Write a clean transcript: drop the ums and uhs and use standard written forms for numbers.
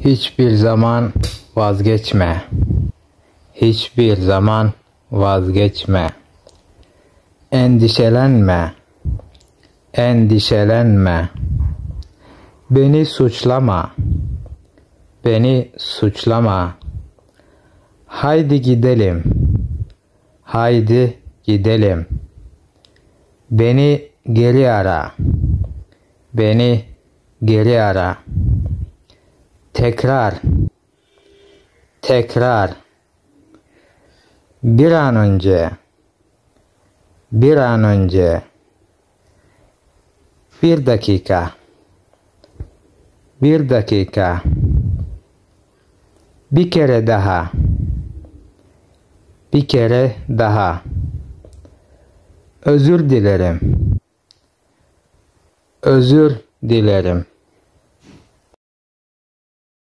Hiçbir zaman vazgeçme. Hiçbir zaman vazgeçme. Endişelenme. Endişelenme. Beni suçlama. Beni suçlama. Haydi gidelim. Haydi gidelim. Beni geri ara. Beni geri ara. Tekrar. Tekrar. Bir an önce. Bir an önce. Bir dakika. Bir dakika. Bir kere daha. Bir kere daha. Özür dilerim. Özür dilerim.